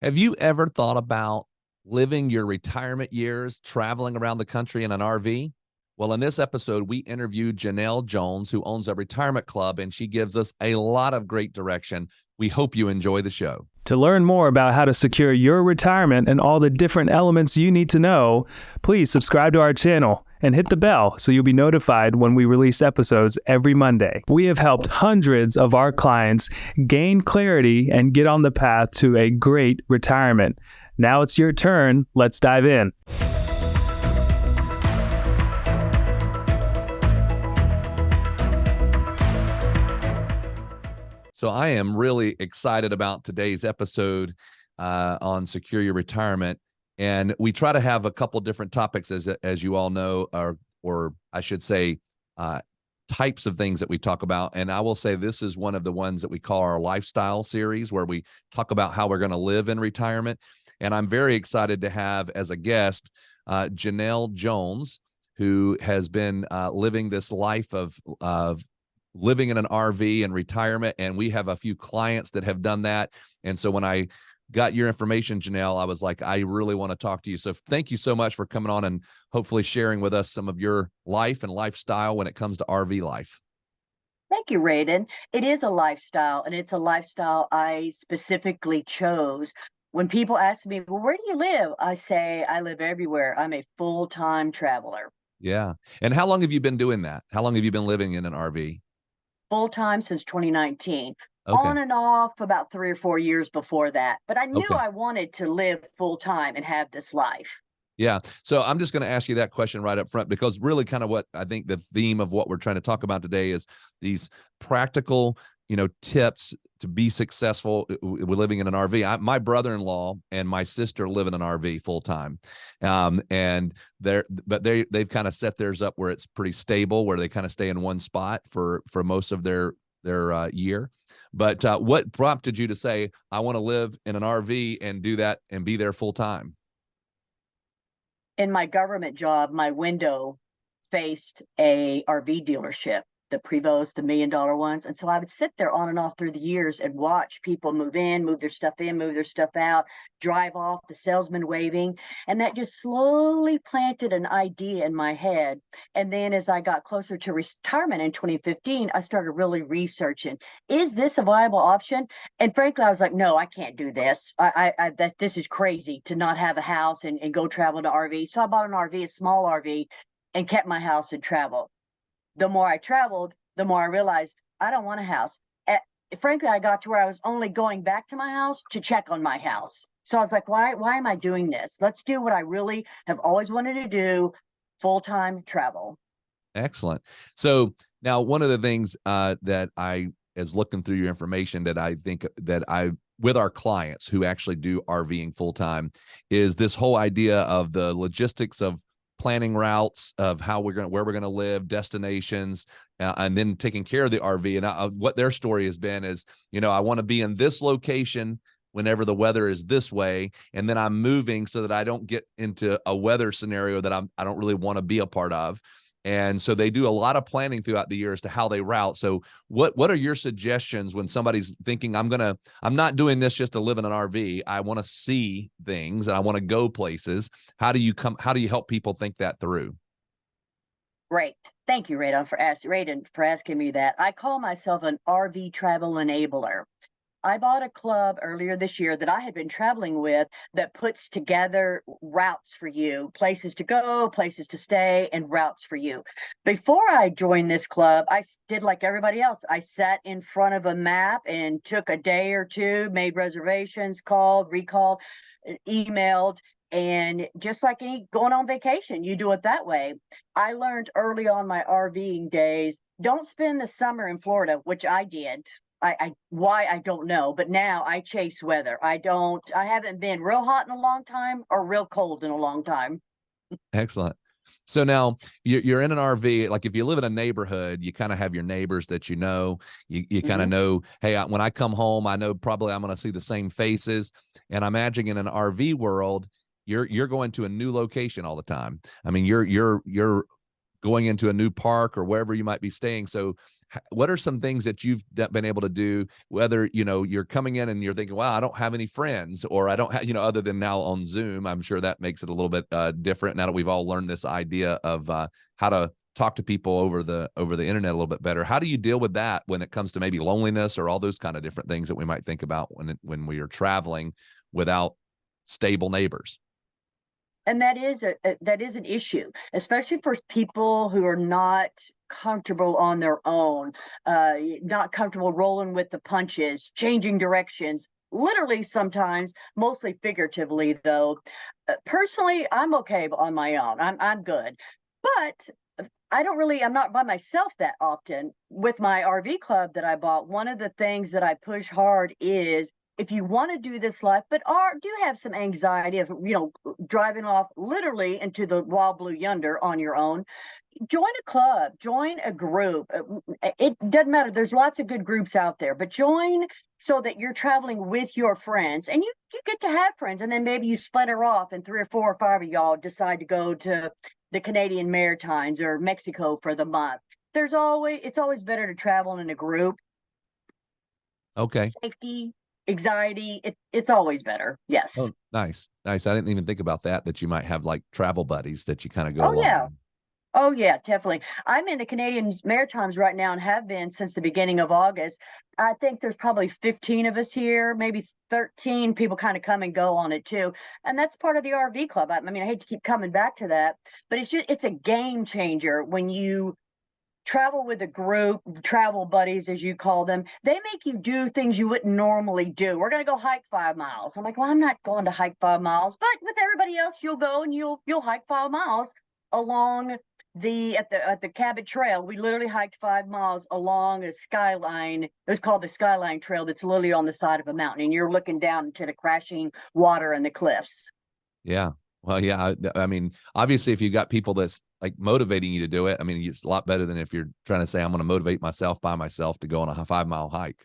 Have you ever thought about living your retirement years traveling around the country in an RV? Well, in this episode, we interviewed Janelle Jones, who owns a retirement club, and she gives us a lot of great direction. We hope you enjoy the show. To learn more about how to secure your retirement and all the different elements you need to know, please subscribe to our channel and hit the bell so you'll be notified when we release episodes every Monday. We have helped hundreds of our clients gain clarity and get on the path to a great retirement. Now it's your turn. Let's dive in. So I am really excited about today's episode on Secure Your Retirement. And we try to have a couple different topics, as you all know, or I should say, types of things that we talk about. And I will say this is one of the ones that we call our lifestyle series, where we talk about how we're going to live in retirement. And I'm very excited to have as a guest Janelle Jones, who has been living this life of living in an RV and retirement. And we have a few clients that have done that. And so when I got your information, Janelle, I was like, I really want to talk to you. So thank you so much for coming on and hopefully sharing with us some of your life and lifestyle when it comes to RV life. Thank you, Raiden. It is a lifestyle, and it's a lifestyle I specifically chose. When people ask me, well, where do you live? I say, I live everywhere. I'm a full-time traveler. Yeah. And how long have you been doing that? How long have you been living in an RV? Full-time since 2019. Okay. On and off about 3 or 4 years before that. But I knew Okay. I wanted to live full-time and have this life. Yeah. So I'm just going to ask you that question right up front, because really kind of what I think the theme of what we're trying to talk about today is these practical, tips to be successful with living in an RV. My brother-in-law and my sister live in an RV full time. And they've kind of set theirs up where it's pretty stable, where they kind of stay in one spot for most of their year. But what prompted you to say, I want to live in an RV and do that and be there full time? In my government job, my window faced a RV dealership, the Prevost, the $1 million ones. And so I would sit there on and off through the years and watch people move in, move their stuff in, move their stuff out, drive off, the salesman waving. And that just slowly planted an idea in my head. And then as I got closer to retirement in 2015, I started really researching, is this a viable option? And frankly, I was like, no, I can't do this. This is crazy to not have a house and go travel to RV. So I bought an RV, a small RV, and kept my house and traveled. The more I traveled, the more I realized I don't want a house. Frankly, I got to where I was only going back to my house to check on my house. So I was like, why am I doing this? Let's do what I really have always wanted to do, full-time travel. Excellent. So now one of the things that I, as looking through your information, that I think that with our clients who actually do RVing full-time, is this whole idea of the logistics of planning routes, of where we're going to live, destinations, and then taking care of the RV. And what their story has been is, I want to be in this location whenever the weather is this way, and then I'm moving so that I don't get into a weather scenario that I don't really want to be a part of. And so they do a lot of planning throughout the year as to how they route. So what are your suggestions when somebody's thinking, I'm not doing this just to live in an RV. I want to see things and I want to go places. How do you help people think that through? Great. Thank you, Raiden, for asking me that. I call myself an RV travel enabler. I bought a club earlier this year that I had been traveling with that puts together routes for you, places to go, places to stay, and routes for you. Before I joined this club, I did like everybody else. I sat in front of a map and took a day or two, made reservations, called, recalled, emailed, and just like going on vacation, you do it that way. I learned early on my RVing days, don't spend the summer in Florida, which I did. Why, I don't know, but now I chase weather. I haven't been real hot in a long time or real cold in a long time. Excellent. So now you're in an RV. Like if you live in a neighborhood, you kind of have your neighbors that you kind of know, hey, when I come home, I know probably I'm going to see the same faces. And I'm imagining in an RV world, you're going to a new location all the time. I mean, you're going into a new park or wherever you might be staying. So what are some things that you've been able to do, whether, you're coming in and you're thinking, wow, I don't have any friends, or I don't have, other than now on Zoom. I'm sure that makes it a little bit different now that we've all learned this idea of how to talk to people over the internet a little bit better. How do you deal with that when it comes to maybe loneliness or all those kind of different things that we might think about when we are traveling without stable neighbors? And that is an issue, especially for people who are not comfortable on their own, not comfortable rolling with the punches, changing directions, literally sometimes, mostly figuratively though. Personally, I'm okay on my own. I'm good. But I'm not by myself that often. With my RV club that I bought, one of the things that I push hard is, if you want to do this life, but do have some anxiety of, driving off literally into the wild blue yonder on your own, join a club, join a group. It doesn't matter. There's lots of good groups out there, but join so that you're traveling with your friends, and you get to have friends, and then maybe you splinter off and 3 or 4 or 5 of y'all decide to go to the Canadian Maritimes or Mexico for the month. It's always better to travel in a group. Okay. Safety, anxiety, it's always better. Yes. Oh, nice. I didn't even think about that you might have like travel buddies that you kind of go Oh along yeah. with. Oh yeah, definitely. I'm in the Canadian Maritimes right now and have been since the beginning of August. I think there's probably 15 of us here, maybe 13 people kind of come and go on it too. And that's part of the RV club. I mean, I hate to keep coming back to that, but it's a game changer when you travel with a group, travel buddies, as you call them. They make you do things you wouldn't normally do. We're going to go hike 5 miles. I'm like, well, I'm not going to hike 5 miles, but with everybody else, you'll go and you'll hike 5 miles along at the Cabot Trail. We literally hiked 5 miles along a skyline. It was called the Skyline Trail. That's literally on the side of a mountain, and you're looking down into the crashing water and the cliffs. Yeah. Well, yeah. I mean, obviously, if you've got people that's like motivating you to do it, I mean, it's a lot better than if you're trying to say, I'm going to motivate myself by myself to go on a 5-mile hike.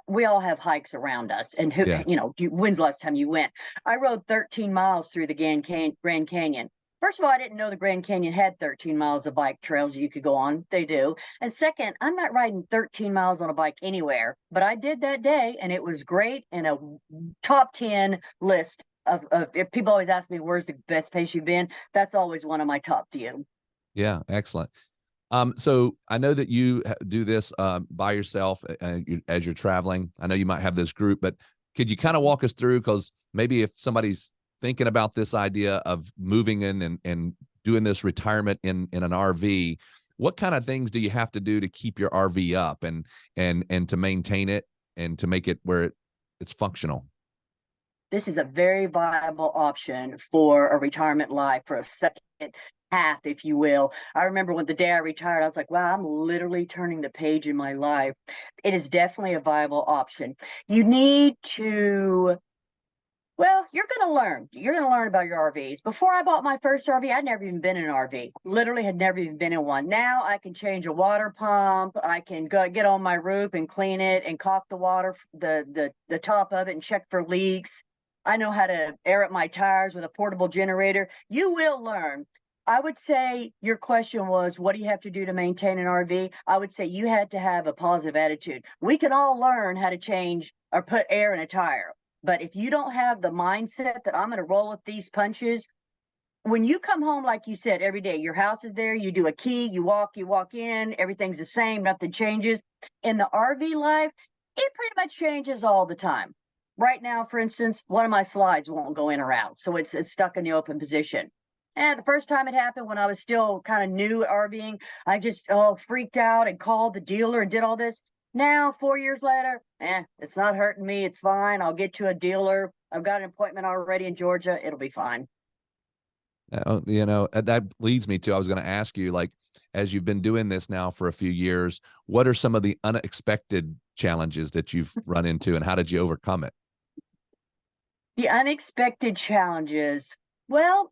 We all have hikes around us, and Yeah. when's the last time you went? I rode 13 miles through the Grand Canyon. First of all, I didn't know the Grand Canyon had 13 miles of bike trails you could go on. They do. And second, I'm not riding 13 miles on a bike anywhere, but I did that day, and it was great, and a top 10 list of if people always ask me, where's the best place you've been? That's always one of my top few. Yeah. Excellent. So I know that you do this by yourself as you're traveling. I know you might have this group, but could you kind of walk us through? Because maybe if somebody's thinking about this idea of moving in and doing this retirement in an RV, what kind of things do you have to do to keep your RV up and to maintain it and to make it where it's functional? This is a very viable option for a retirement life, for a second path, if you will. I remember when the day I retired, I was like, wow, I'm literally turning the page in my life. It is definitely a viable option. You need to, well, you're going to learn. You're going to learn about your RVs. Before I bought my first RV, I'd never even been in an RV. Literally had never even been in one. Now I can change a water pump. I can go get on my roof and clean it and caulk the water, the top of it, and check for leaks. I know how to air up my tires with a portable generator. You will learn. I would say your question was, what do you have to do to maintain an RV? I would say you had to have a positive attitude. We can all learn how to change or put air in a tire. But if you don't have the mindset that I'm going to roll with these punches, when you come home, like you said, every day, your house is there, you do a key, you walk in, everything's the same, nothing changes. In the RV life, it pretty much changes all the time. Right now, for instance, one of my slides won't go in or out, so it's stuck in the open position. And the first time it happened, when I was still kind of new at RVing, I just freaked out and called the dealer and did all this. Now, 4 years later, it's not hurting me. It's fine. I'll get to a dealer. I've got an appointment already in Georgia. It'll be fine. That leads me to, I was going to ask you, like, as you've been doing this now for a few years, what are some of the unexpected challenges that you've run into, and how did you overcome it? The unexpected challenges. Well,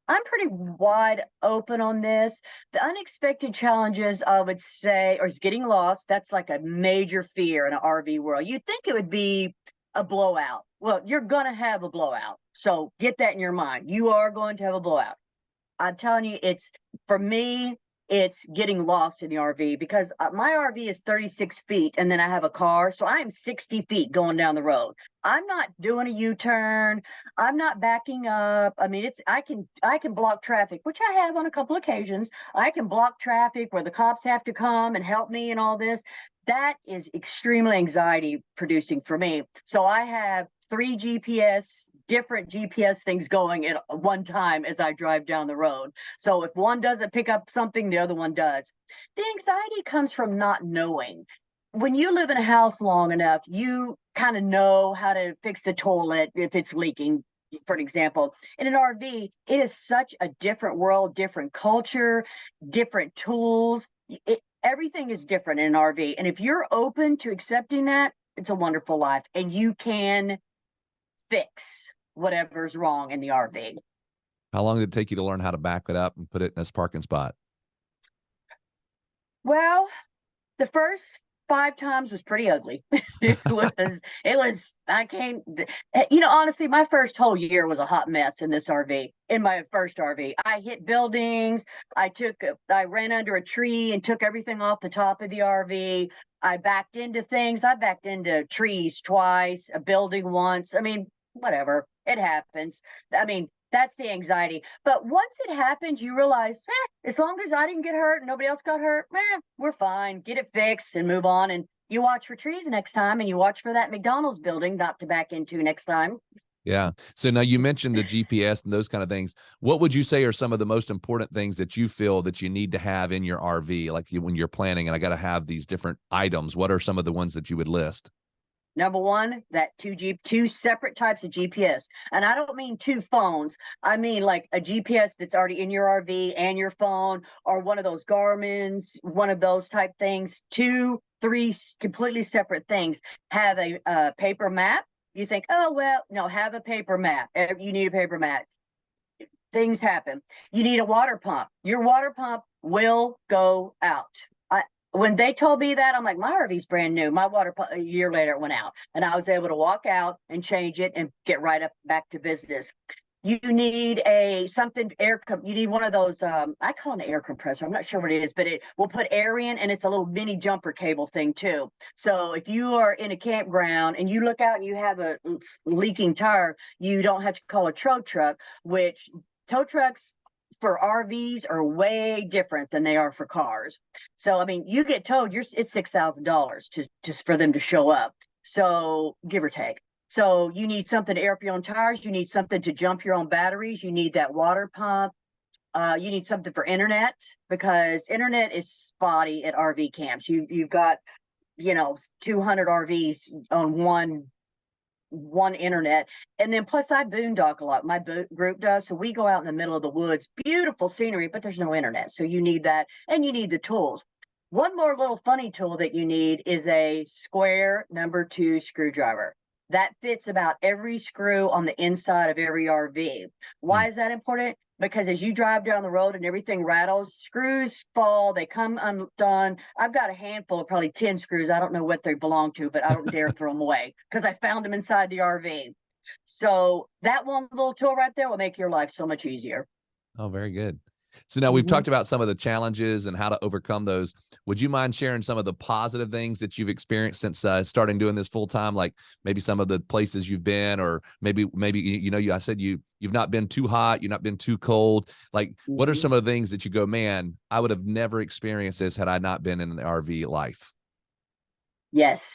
I'm pretty wide open on this. The unexpected challenges, I would say, is getting lost. That's like a major fear in an RV world. You'd think it would be a blowout. Well, you're going to have a blowout. So get that in your mind. You are going to have a blowout. I'm telling you, for me, it's getting lost in the RV, because my RV is 36 feet and then I have a car. So I'm 60 feet going down the road. I'm not doing a U-turn. I'm not backing up. I mean, I can block traffic, which I have on a couple occasions. I can block traffic where the cops have to come and help me and all this. That is extremely anxiety producing for me. So I have different GPS things going at one time as I drive down the road. So if one doesn't pick up something, the other one does. The anxiety comes from not knowing. When you live in a house long enough, you kind of know how to fix the toilet if it's leaking, for an example. In an RV, it is such a different world, different culture, different tools. Everything is different in an RV. And if you're open to accepting that, it's a wonderful life. And you can fix whatever's wrong in the RV. How long did it take you to learn how to back it up and put it in this parking spot? Well, the first 5 times was pretty ugly. I came, honestly, my first whole year was a hot mess in this RV, in my first RV. I hit buildings. I ran under a tree and took everything off the top of the RV. I backed into things. I backed into trees twice, a building once. I mean, whatever, it happens. I mean, that's the anxiety. But once it happens, you realize, as long as I didn't get hurt and nobody else got hurt, we're fine. Get it fixed and move on. And you watch for trees next time, and you watch for that McDonald's building not to back into next time. Yeah. So now you mentioned the GPS and those kind of things. What would you say are some of the most important things that you feel that you need to have in your RV? Like when you're planning, and I got to have these different items, what are some of the ones that you would list? Number one, that two separate types of GPS. And I don't mean 2 phones. I mean like a GPS that's already in your RV and your phone, or one of those Garmin's, one of those type things. 2, 3 completely separate things. Have a paper map. You think, oh, well, no, have a paper map. You need a paper map. Things happen. You need a water pump. Your water pump will go out. When they told me that, I'm like, my RV's brand new. My water pump, a year later, it went out, and I was able to walk out and change it and get right up back to business. You need you need one of those, I call it an air compressor. I'm not sure what it is, but it will put air in, and it's a little mini jumper cable thing too. So if you are in a campground and you look out and you have a leaking tire, you don't have to call a tow truck, which tow trucks for RVs are way different than they are for cars. So, I mean, you get towed, it's $6,000 just for them to show up. So, give or take. So, you need something to air up your own tires. You need something to jump your own batteries. You need that water pump. You need something for internet, because internet is spotty at RV camps. You've got, 200 RVs on one internet. And then plus I boondock a lot. My group does. So we go out in the middle of the woods, beautiful scenery, but there's no internet. So you need that, and you need the tools. One more little funny tool that you need is a square number 2 screwdriver. That fits about every screw on the inside of every RV. Why is that important? Because as you drive down the road and everything rattles, screws fall, they come undone. I've got a handful of probably 10 screws. I don't know what they belong to, but I don't dare throw them away because I found them inside the RV. So that one little tool right there will make your life so much easier. Oh, very good. So now we've talked about some of the challenges and how to overcome those. Would you mind sharing some of the positive things that you've experienced since starting doing this full time? Like maybe some of the places you've been, or maybe I said you've not been too hot, you've not been too cold. Like, what are some of the things that you go, man, I would have never experienced this had I not been in the RV life? Yes.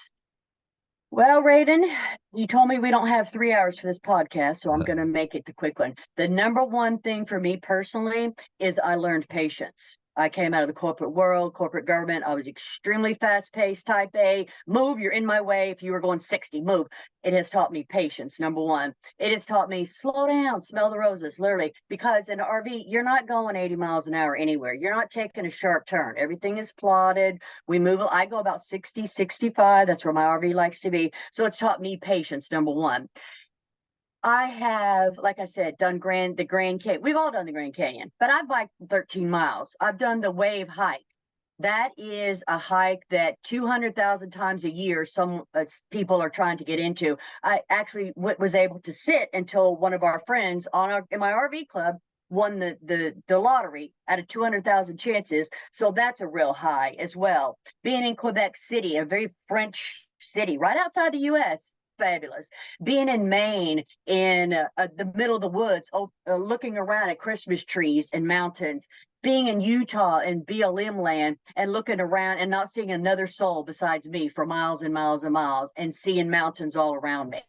Well, Raiden, you told me we don't have 3 hours for this podcast, so I'm going to make it the quick one. The number one thing for me personally is I learned patience. I came out of the corporate world, corporate government. I was extremely fast-paced, type A. Move, you're in my way. If you were going 60, move. It has taught me patience, number one. It has taught me slow down, smell the roses, literally. Because in an RV, you're not going 80 miles an hour anywhere. You're not taking a sharp turn. Everything is plotted. We move. I go about 60, 65. That's where my RV likes to be. So it's taught me patience, number one. I have, like I said, done the Grand Canyon. We've all done the Grand Canyon, but I've biked 13 miles. I've done the Wave hike. That is a hike that 200,000 times a year some people are trying to get into. I actually was able to sit until one of our friends in my RV club won the lottery out of 200,000 chances. So that's a real high as well. Being in Quebec City, a very French city right outside the U.S., fabulous. Being in Maine, in the middle of the woods, looking around at Christmas trees and mountains. Being in Utah and BLM land and looking around and not seeing another soul besides me for miles and miles and miles, and seeing mountains all around me.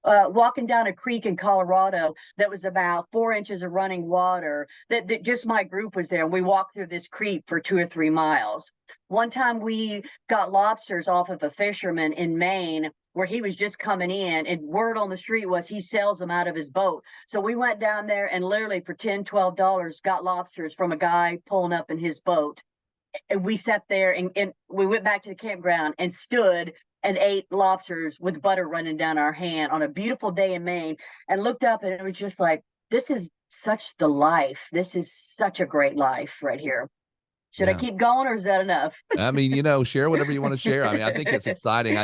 Walking down a creek in Colorado that was about 4 inches of running water, that just my group was there, and we walked through this creek for 2 or 3 miles. One time we got lobsters off of a fisherman in Maine where he was just coming in, and word on the street was he sells them out of his boat. So we went down there and literally for $10, $12 got lobsters from a guy pulling up in his boat. And we sat there and we went back to the campground and stood and ate lobsters with butter running down our hand on a beautiful day in Maine, and looked up, and it was just like, this is such the life. This is such a great life right here. Should I keep going, or is that enough? I mean, share whatever you want to share. I mean, I think it's exciting.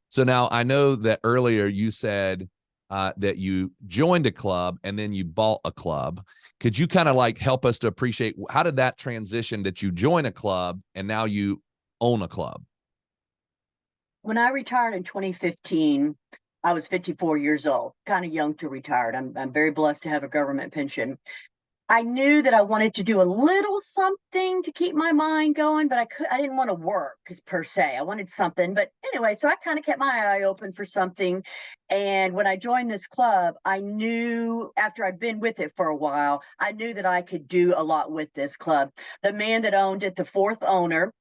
So now I know that earlier you said that you joined a club and then you bought a club. Could you kind of like help us to appreciate, how did that transition that you join a club and now you own a club? When I retired in 2015, I was 54 years old, kind of young to retire. I'm very blessed to have a government pension. I knew that I wanted to do a little something to keep my mind going, but I didn't want to work per se. I wanted something. But anyway, so I kind of kept my eye open for something. And when I joined this club, I knew, after I'd been with it for a while, I knew that I could do a lot with this club. The man that owned it, the fourth owner,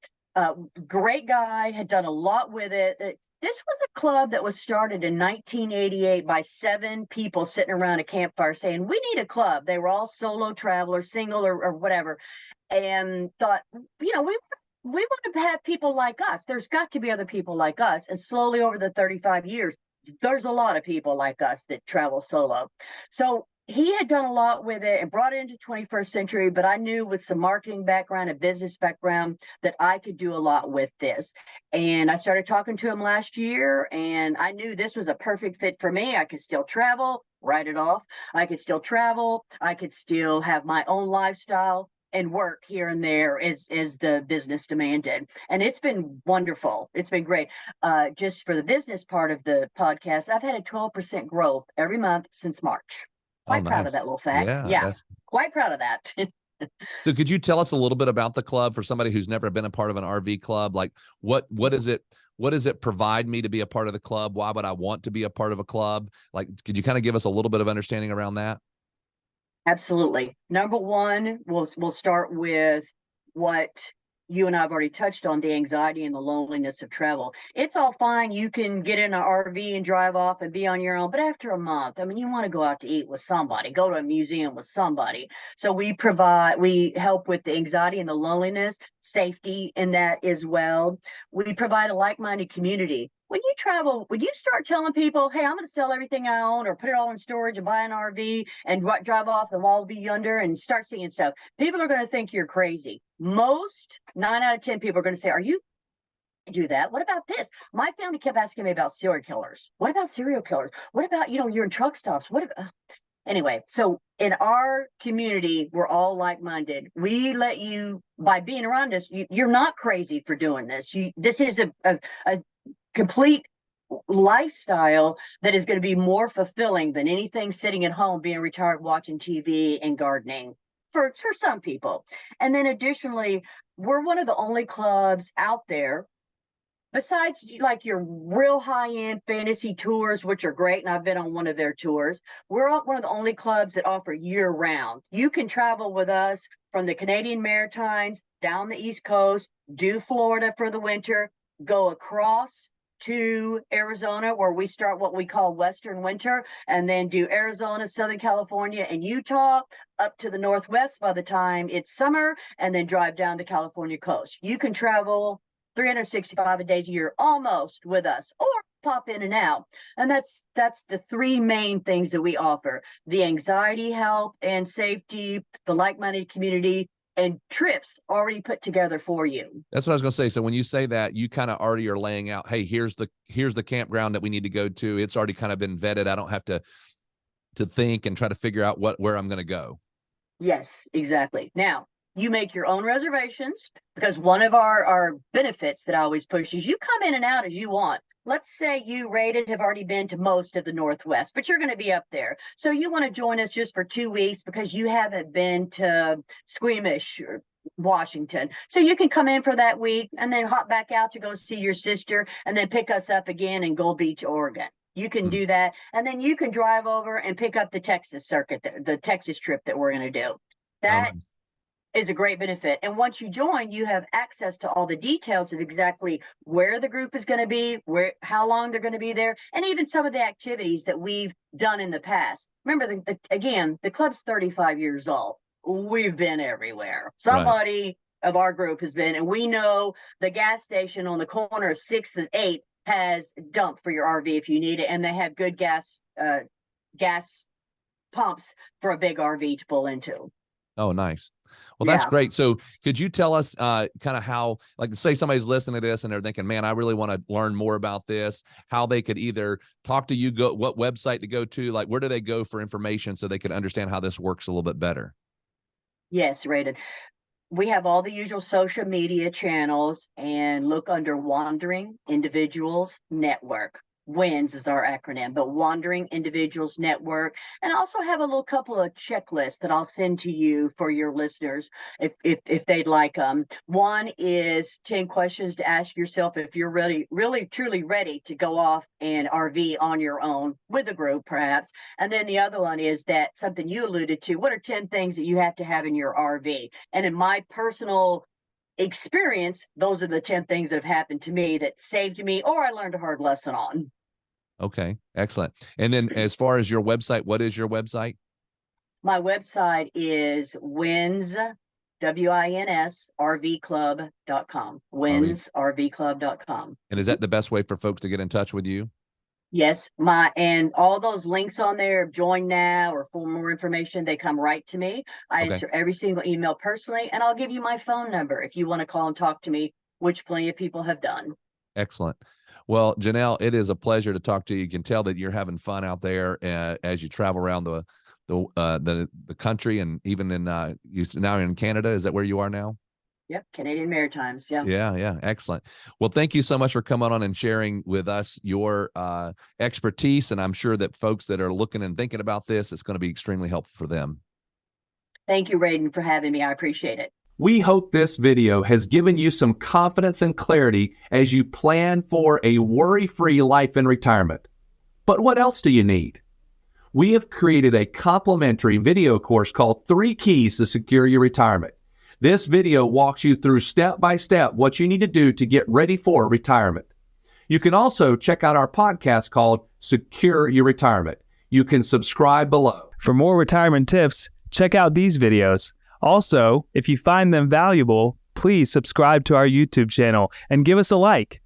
great guy, had done a lot with it. This was a club that was started in 1988 by 7 people sitting around a campfire saying, we need a club. They were all solo travelers, single or whatever, and thought, we want to have people like us. There's got to be other people like us. And slowly over the 35 years, there's a lot of people like us that travel solo. So he had done a lot with it and brought it into 21st century, but I knew with some marketing background and business background that I could do a lot with this. And I started talking to him last year, and I knew this was a perfect fit for me. I could still travel, write it off. I could still travel. I could still have my own lifestyle and work here and there as the business demanded. And it's been wonderful. It's been great. Just for the business part of the podcast, I've had a 12% growth every month since March. Quite proud of that little fact. Yeah, quite proud of that. So could you tell us a little bit about the club for somebody who's never been a part of an RV club? Like what is it? What does it provide me to be a part of the club? Why would I want to be a part of a club? Like, could you kind of give us a little bit of understanding around that? Absolutely. Number one, we'll start with what you and I have already touched on, the anxiety and the loneliness of travel. It's all fine. You can get in an RV and drive off and be on your own. But after a month, I mean, you want to go out to eat with somebody, go to a museum with somebody. So we help with the anxiety and the loneliness, safety in that as well. We provide a like-minded community. When you travel, when you start telling people, hey, I'm going to sell everything I own or put it all in storage and buy an RV and drive off the wall be yonder and start seeing stuff, people are going to think you're crazy. Most 9 out of 10 people are going to say, are you do that? What about this? My family kept asking me about serial killers. What about serial killers? What about, you're in truck stops? Anyway, so in our community, we're all like-minded. We let you, by being around us, you're not crazy for doing this. This is a complete lifestyle that is going to be more fulfilling than anything sitting at home being retired watching TV and gardening for some people. And then additionally, we're one of the only clubs out there, besides like your real high-end fantasy tours, which are great, and I've been on one of their tours, we're one of the only clubs that offer year-round. You can travel with us from the Canadian Maritimes down the East Coast, do Florida for the winter, go across to Arizona, where we start what we call Western winter, and then do Arizona, Southern California, and Utah up to the Northwest by the time it's summer, and then drive down the California coast. You can travel 365 days a year almost with us, or pop in and out. And that's the 3 main things that we offer: the anxiety help and safety, the like-minded community, and trips already put together for you. That's what I was going to say. So when you say that, you kind of already are laying out, hey, here's the campground that we need to go to. It's already kind of been vetted. I don't have to think and try to figure out where I'm going to go. Yes, exactly. Now, you make your own reservations because one of our benefits that I always push is you come in and out as you want. Let's say you rated have already been to most of the Northwest, but you're going to be up there. So you want to join us just for 2 weeks because you haven't been to Squamish or Washington. So you can come in for that week and then hop back out to go see your sister and then pick us up again in Gold Beach, Oregon. You can do that. And then you can drive over and pick up the Texas circuit, the Texas trip that we're going to do. That nice. is a great benefit. And once you join, you have access to all the details of exactly where the group is going to be, how long they're going to be there, and even some of the activities that we've done in the past. Remember, again, the club's 35 years old. We've been everywhere. Somebody of our group has been, and we know the gas station on the corner of 6th and 8th has dump for your RV if you need it, and they have good gas pumps for a big RV to pull into. Oh, nice. Well, that's Yeah. great. So could you tell us kind of how, like, say somebody's listening to this and they're thinking, man, I really want to learn more about this, how they could either talk to you, what website to go to, like, where do they go for information so they can understand how this works a little bit better? Yes, rated. We have all the usual social media channels and look under Wandering Individuals Network. WINS is our acronym, but Wandering Individuals Network. And I also have a little couple of checklists that I'll send to you for your listeners if they'd like them. One is 10 questions to ask yourself if you're really, truly ready to go off and RV on your own with a group, perhaps. And then the other one is that something you alluded to. What are 10 things that you have to have in your RV? And in my personal experience, those are the 10 things that have happened to me that saved me or I learned a hard lesson on. Okay, excellent. And then as far as your website, what is your website? My website is WINS, WINS, RVclub.com. WINSRVclub.com. And is that the best way for folks to get in touch with you? Yes, and all those links on there, join now or for more information, they come right to me. I Okay. answer every single email personally, and I'll give you my phone number if you want to call and talk to me, which plenty of people have done. Excellent. Well, Janelle, it is a pleasure to talk to you. You can tell that you're having fun out there as you travel around the country, and even in now in Canada. Is that where you are now? Yep, Canadian Maritimes. Yeah. Yeah. Excellent. Well, thank you so much for coming on and sharing with us your expertise. And I'm sure that folks that are looking and thinking about this, it's going to be extremely helpful for them. Thank you, Raiden, for having me. I appreciate it. We hope this video has given you some confidence and clarity as you plan for a worry-free life in retirement. But what else do you need? We have created a complimentary video course called 3 Keys to Secure Your Retirement. This video walks you through step-by-step what you need to do to get ready for retirement. You can also check out our podcast called Secure Your Retirement. You can subscribe below. For more retirement tips, check out these videos. Also, if you find them valuable, please subscribe to our YouTube channel and give us a like.